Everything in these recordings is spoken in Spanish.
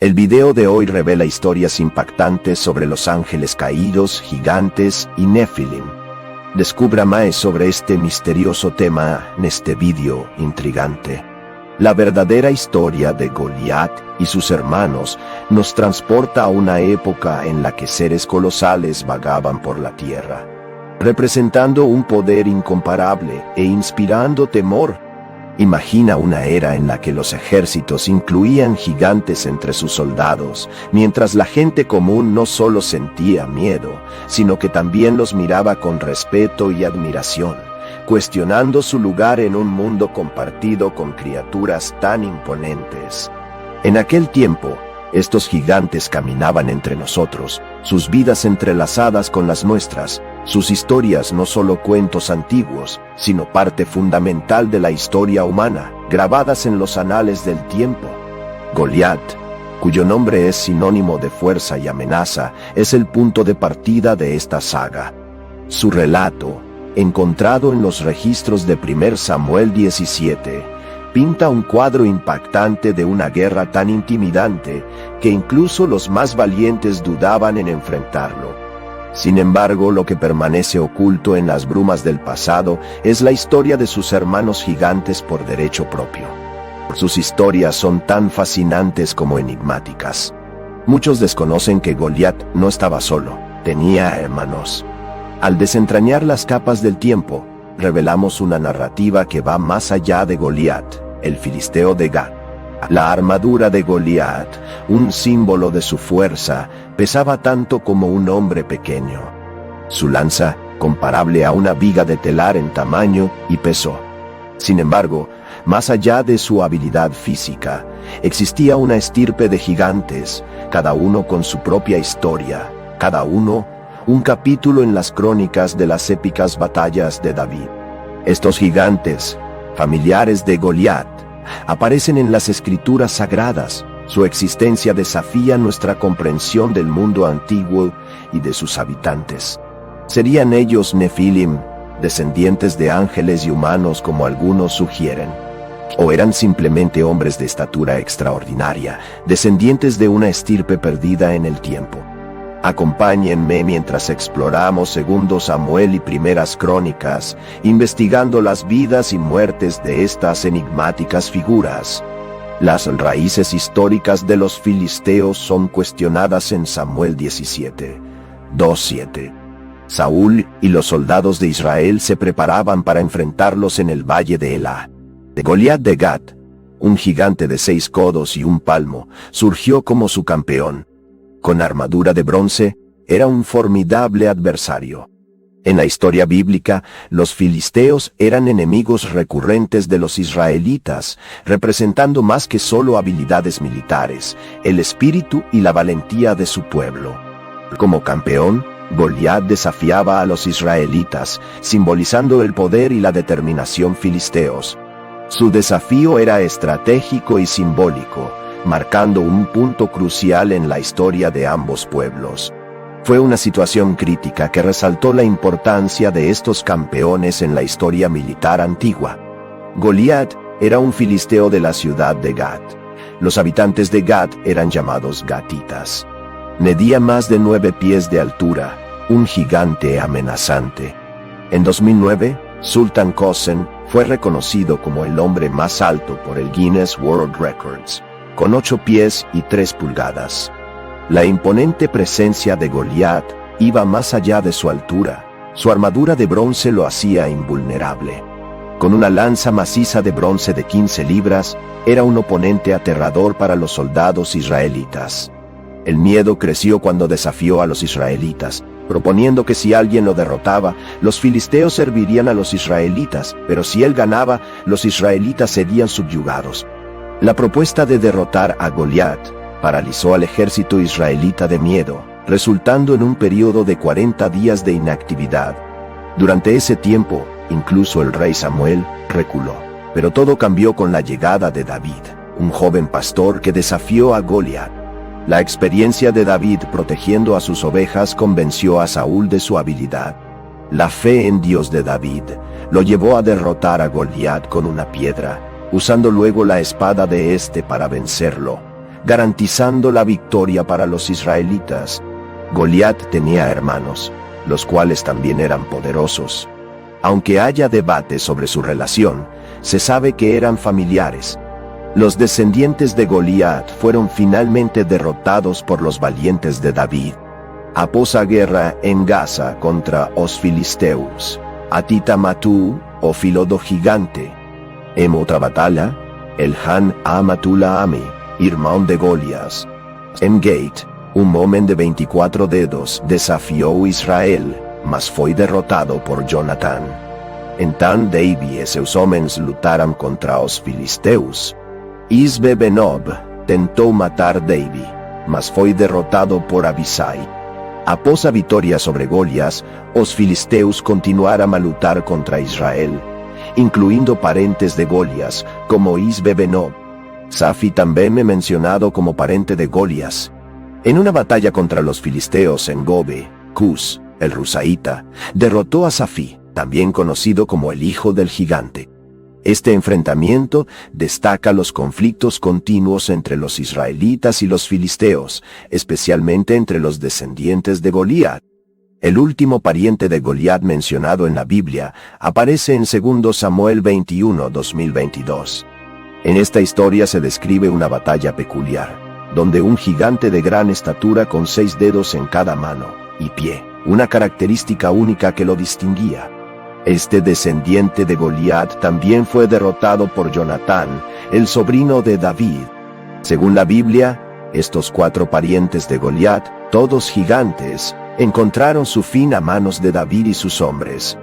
El video de hoy revela historias impactantes sobre los ángeles caídos, gigantes y Nefilim. Descubra más sobre este misterioso tema en este video intrigante. La verdadera historia de Goliat y sus hermanos nos transporta a una época en la que seres colosales vagaban por la tierra, representando un poder incomparable e inspirando temor. Imagina una era en la que los ejércitos incluían gigantes entre sus soldados, mientras la gente común no solo sentía miedo, sino que también los miraba con respeto y admiración, cuestionando su lugar en un mundo compartido con criaturas tan imponentes. En aquel tiempo, estos gigantes caminaban entre nosotros, sus vidas entrelazadas con las nuestras, sus historias no solo cuentos antiguos, sino parte fundamental de la historia humana, grabadas en los anales del tiempo. Goliat, cuyo nombre es sinónimo de fuerza y amenaza, es el punto de partida de esta saga. Su relato, encontrado en los registros de 1 Samuel 17, pinta un cuadro impactante de una guerra tan intimidante que incluso los más valientes dudaban en enfrentarlo. Sin embargo, lo que permanece oculto en las brumas del pasado es la historia de sus hermanos gigantes por derecho propio. Sus historias son tan fascinantes como enigmáticas. Muchos desconocen que Goliat no estaba solo, tenía hermanos. Al desentrañar las capas del tiempo, revelamos una narrativa que va más allá de Goliat, el filisteo de Gat. La armadura de Goliat, un símbolo de su fuerza, pesaba tanto como un hombre pequeño. Su lanza, comparable a una viga de telar en tamaño y peso. Sin embargo, más allá de su habilidad física, existía una estirpe de gigantes, cada uno con su propia historia, cada uno un capítulo en las crónicas de las épicas batallas de David. Estos gigantes, familiares de Goliat, aparecen en las escrituras sagradas. Su existencia desafía nuestra comprensión del mundo antiguo y de sus habitantes. ¿Serían ellos Nefilim, descendientes de ángeles y humanos como algunos sugieren? ¿O eran simplemente hombres de estatura extraordinaria, descendientes de una estirpe perdida en el tiempo? Acompáñenme mientras exploramos 2 Samuel y Primeras Crónicas, investigando las vidas y muertes de estas enigmáticas figuras. Las raíces históricas de los filisteos son cuestionadas en Samuel 17, 2:7. Saúl y los soldados de Israel se preparaban para enfrentarlos en el valle de Elá. De Goliat de Gat, un gigante de 6 codos y un palmo, surgió como su campeón. Con armadura de bronce, era un formidable adversario. En la historia bíblica, los filisteos eran enemigos recurrentes de los israelitas, representando más que solo habilidades militares, el espíritu y la valentía de su pueblo. Como campeón, Goliat desafiaba a los israelitas, simbolizando el poder y la determinación filisteos. Su desafío era estratégico y simbólico, marcando un punto crucial en la historia de ambos pueblos. Fue una situación crítica que resaltó la importancia de estos campeones en la historia militar antigua. Goliat era un filisteo de la ciudad de Gat. Los habitantes de Gat eran llamados gatitas. Medía más de 9 pies de altura, un gigante amenazante. En 2009, Sultan Qasim fue reconocido como el hombre más alto por el Guinness World Records, con 8 pies y 3 pulgadas. La imponente presencia de Goliat iba más allá de su altura. Su armadura de bronce lo hacía invulnerable. Con una lanza maciza de bronce de 15 libras, era un oponente aterrador para los soldados israelitas. El miedo creció cuando desafió a los israelitas, proponiendo que si alguien lo derrotaba, los filisteos servirían a los israelitas, pero si él ganaba, los israelitas serían subyugados. La propuesta de derrotar a Goliat paralizó al ejército israelita de miedo, resultando en un periodo de 40 días de inactividad. Durante ese tiempo, incluso el rey Samuel reculó. Pero todo cambió con la llegada de David, un joven pastor que desafió a Goliat. La experiencia de David protegiendo a sus ovejas convenció a Saúl de su habilidad. La fe en Dios de David lo llevó a derrotar a Goliat con una piedra, usando luego la espada de este para vencerlo, garantizando la victoria para los israelitas. Goliat tenía hermanos, los cuales también eran poderosos. Aunque haya debate sobre su relación, se sabe que eran familiares. Los descendientes de Goliat fueron finalmente derrotados por los valientes de David. Após a guerra en Gaza contra os filisteus, Atita matou o filho do gigante. En outra batalha, Elhan Amatulaame, irmão de Golias. En Gate, homem de 24 dedos desafiou Israel, mas foi derrotado por Jonathan. Então David e seus homens lutaram contra os filisteus. Isbe-Benob tentou matar David, mas foi derrotado por Abisai. Após a vitória sobre Golias, os filisteus continuaram a lutar contra Israel, incluindo parentes de Golias, como Isbe-Benob. Safi também é mencionado como parente de Golias. En una batalla contra los filisteos en Gobe, Cus, el Rusaíta, derrotó a Safi, también conocido como el hijo del gigante. Este enfrentamiento destaca los conflictos continuos entre los israelitas y los filisteos, especialmente entre los descendientes de Goliat. El último pariente de Goliat mencionado en la Biblia aparece en 2 Samuel 21, 2022. En esta historia se describe una batalla peculiar, donde un gigante de gran estatura con 6 dedos en cada mano y pie, una característica única que lo distinguía. Este descendiente de Goliat también fue derrotado por Jonatán, el sobrino de David. Según la Biblia, estos 4 parientes de Goliat, todos gigantes, encontraron su fin a manos de David y sus hombres.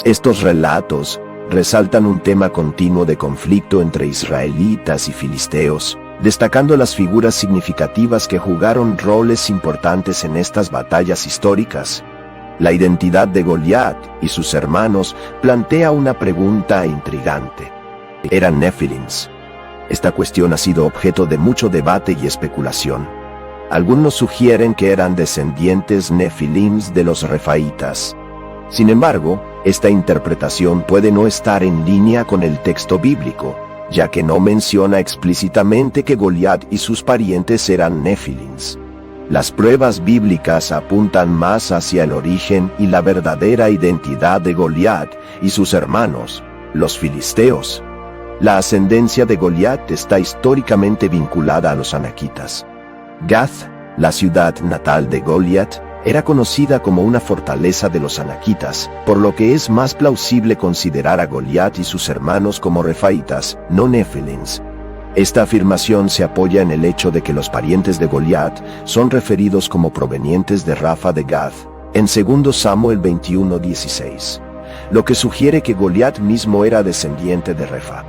Estos relatos resaltan un tema continuo de conflicto entre israelitas y filisteos, destacando las figuras significativas que jugaron roles importantes en estas batallas históricas. La identidad de Goliat y sus hermanos plantea una pregunta intrigante. ¿Eran Nephilims? Esta cuestión ha sido objeto de mucho debate y especulación. Algunos sugieren que eran descendientes Nephilims de los Refaitas. Sin embargo, esta interpretación puede no estar en línea con el texto bíblico, ya que no menciona explícitamente que Goliat y sus parientes eran Nephilims. Las pruebas bíblicas apuntan más hacia el origen y la verdadera identidad de Goliat y sus hermanos, los filisteos. La ascendencia de Goliat está históricamente vinculada a los anaquitas. Gath, la ciudad natal de Goliat, era conocida como una fortaleza de los anaquitas, por lo que es más plausible considerar a Goliat y sus hermanos como refaitas, no Nephilims. Esta afirmación se apoya en el hecho de que los parientes de Goliat son referidos como provenientes de Rafa de Gath, en 2 Samuel 21:16, lo que sugiere que Goliat mismo era descendiente de Refa.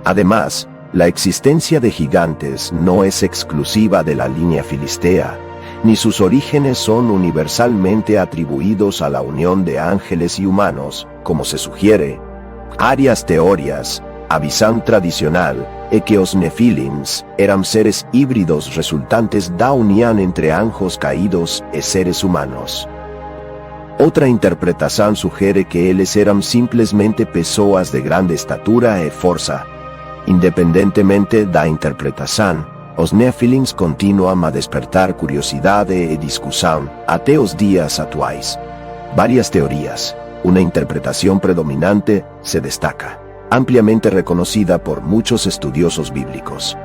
Además, la existencia de gigantes no es exclusiva de la línea filistea, ni sus orígenes son universalmente atribuidos a la unión de ángeles y humanos, como se sugiere. Varias teorías, a visión tradicional, que os Nephilims eran seres híbridos resultantes da unión entre anjos caídos y seres humanos. Otra interpretación sugiere que ellos eran simplemente pessoas de grande estatura e força. Independentemente da interpretación, os Nephilims continuam a despertar curiosidade e discussão até os dias atuais. Varias teorías, una interpretación predominante, se destaca, ampliamente reconocida por muchos estudiosos bíblicos.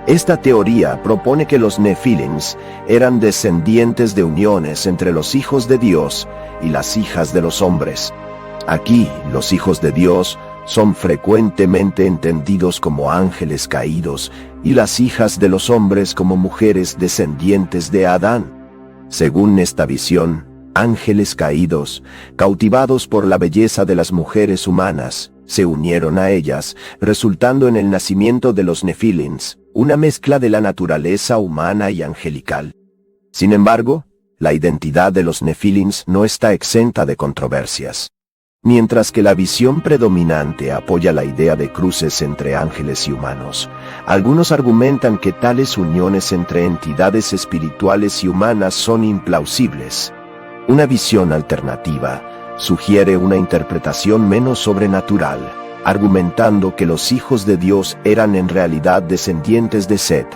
Esta teoría propone que los Nephilims eran descendientes de uniones entre los hijos de Dios y las hijas de los hombres. Aquí, los hijos de Dios son frecuentemente entendidos como ángeles caídos y las hijas de los hombres como mujeres descendientes de Adán. Según esta visión, ángeles caídos, cautivados por la belleza de las mujeres humanas, se unieron a ellas, resultando en el nacimiento de los Nephilims, una mezcla de la naturaleza humana y angelical. Sin embargo, la identidad de los Nephilims no está exenta de controversias. Mientras que la visión predominante apoya la idea de cruces entre ángeles y humanos, algunos argumentan que tales uniones entre entidades espirituales y humanas son implausibles. Una visión alternativa sugiere una interpretación menos sobrenatural, argumentando que los hijos de Dios eran en realidad descendientes de Set.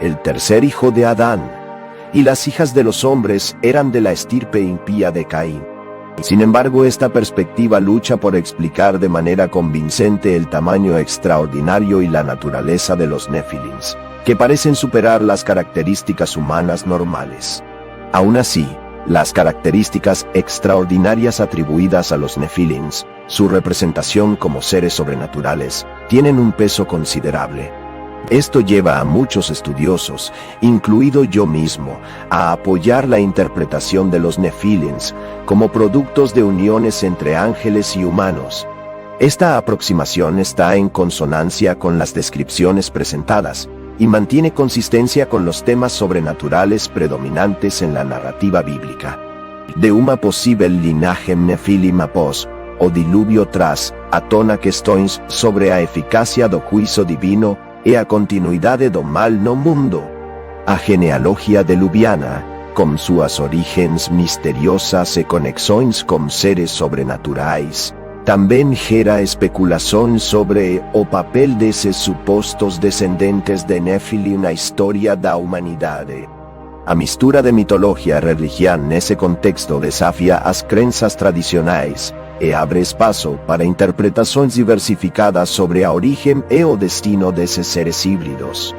el tercer hijo de Adán, y las hijas de los hombres eran de la estirpe impía de Caín. Sin embargo, esta perspectiva lucha por explicar de manera convincente el tamaño extraordinario y la naturaleza de los Nefilins, que parecen superar las características humanas normales. Aún así, las características extraordinarias atribuidas a los Nefilins, su representación como seres sobrenaturales, tienen un peso considerable. Esto lleva a muchos estudiosos, incluido yo mismo, a apoyar la interpretación de los Nefilins como productos de uniones entre ángeles y humanos. Esta aproximación está en consonancia con las descripciones presentadas y mantiene consistencia con los temas sobrenaturales predominantes en la narrativa bíblica. De uma possível linhagem Nefilim após o diluvio traz a tona questões sobre a eficácia do juízo divino e a continuidade do mal no mundo. A genealogia diluviana, com suas origens misteriosas e conexões com seres sobrenaturais, também gera especulação sobre o papel desses supostos descendentes de Nefilim na história da humanidade. A mistura de mitologia e religião nesse contexto desafia as crenças tradicionais e abre espaço para interpretações diversificadas sobre a origem e o destino desses seres híbridos.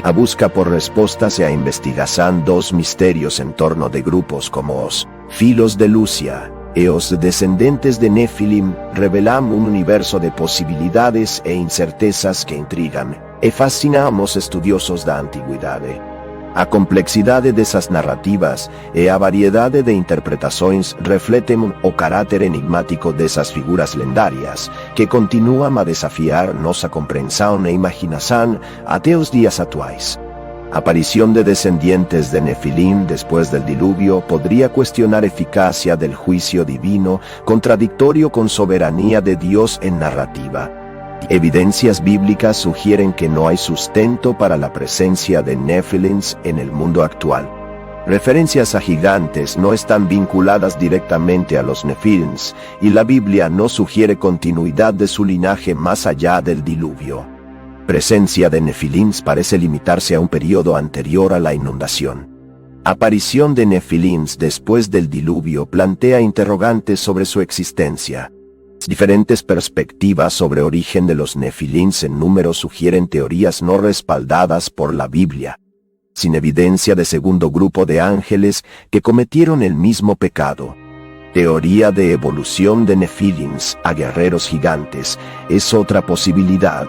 A busca por respostas e a investigação dos mistérios em torno de grupos como os Filos de Lúcia e os descendentes de Nefilim revelam um universo de possibilidades e incertezas que intrigam e fascinam os estudiosos da antiguidade. A complexidade dessas narrativas e a variedade de interpretações refletem o caráter enigmático dessas figuras lendárias, que continuam a desafiar nossa compreensão e imaginação até os dias atuais. A aparición de descendientes de Nefilim después del diluvio podría cuestionar eficacia del juicio divino, contradictorio con soberanía de Dios en narrativa. Evidencias bíblicas sugieren que no hay sustento para la presencia de Nefilins en el mundo actual. Referencias a gigantes no están vinculadas directamente a los Nefilins, y la Biblia no sugiere continuidad de su linaje más allá del diluvio. Presencia de Nefilins parece limitarse a un periodo anterior a la inundación. Aparición de Nefilins después del diluvio plantea interrogantes sobre su existencia. Diferentes perspectivas sobre origen de los Nefilins en número sugieren teorías no respaldadas por la Biblia, sin evidencia de segundo grupo de ángeles que cometieron el mismo pecado. Teoría de evolución de Nefilins a guerreros gigantes es otra posibilidad.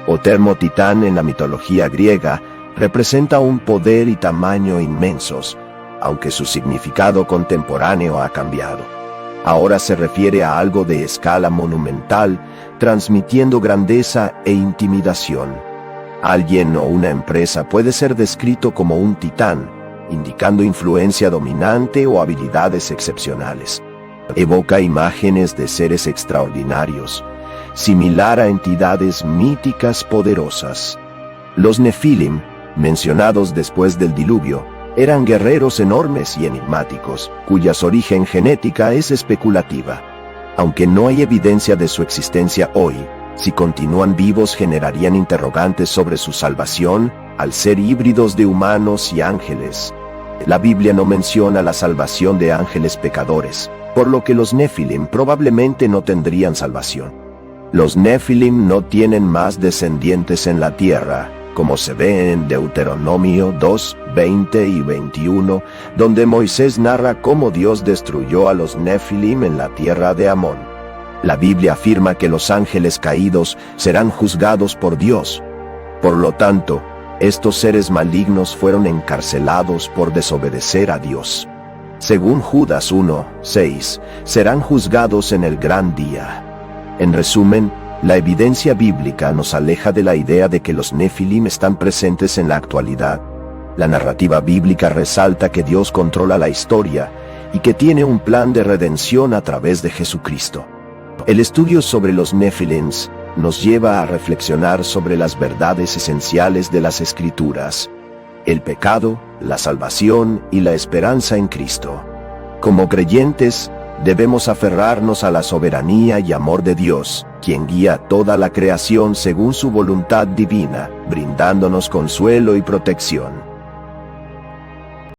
O termo titán en la mitología griega representa un poder y tamaño inmensos, aunque su significado contemporáneo ha cambiado. Ahora se refiere a algo de escala monumental, transmitiendo grandeza e intimidación. Alguien o una empresa puede ser descrito como un titán, indicando influencia dominante o habilidades excepcionales. Evoca imágenes de seres extraordinarios, similar a entidades míticas poderosas. Los Nefilim, mencionados después del diluvio, eran guerreros enormes y enigmáticos, cuyas origen genética es especulativa. Aunque no hay evidencia de su existencia hoy, si continúan vivos generarían interrogantes sobre su salvación, al ser híbridos de humanos y ángeles. La Biblia no menciona la salvación de ángeles pecadores, por lo que los Nefilim probablemente no tendrían salvación. Los Nefilim no tienen más descendientes en la tierra, como se ve en Deuteronomio 2, 20 y 21, donde Moisés narra cómo Dios destruyó a los Nefilim en la tierra de Amón. La Biblia afirma que los ángeles caídos serán juzgados por Dios. Por lo tanto, estos seres malignos fueron encarcelados por desobedecer a Dios. Según Judas 1, 6, serán juzgados en el gran día. En resumen, la evidencia bíblica nos aleja de la idea de que los Nefilim están presentes en la actualidad. La narrativa bíblica resalta que Dios controla la historia y que tiene un plan de redención a través de Jesucristo. El estudio sobre los Nefilins nos lleva a reflexionar sobre las verdades esenciales de las Escrituras: el pecado, la salvación y la esperanza en Cristo. Como creyentes, debemos aferrarnos a la soberanía y amor de Dios, quien guía toda la creación según su voluntad divina, brindándonos consuelo y protección.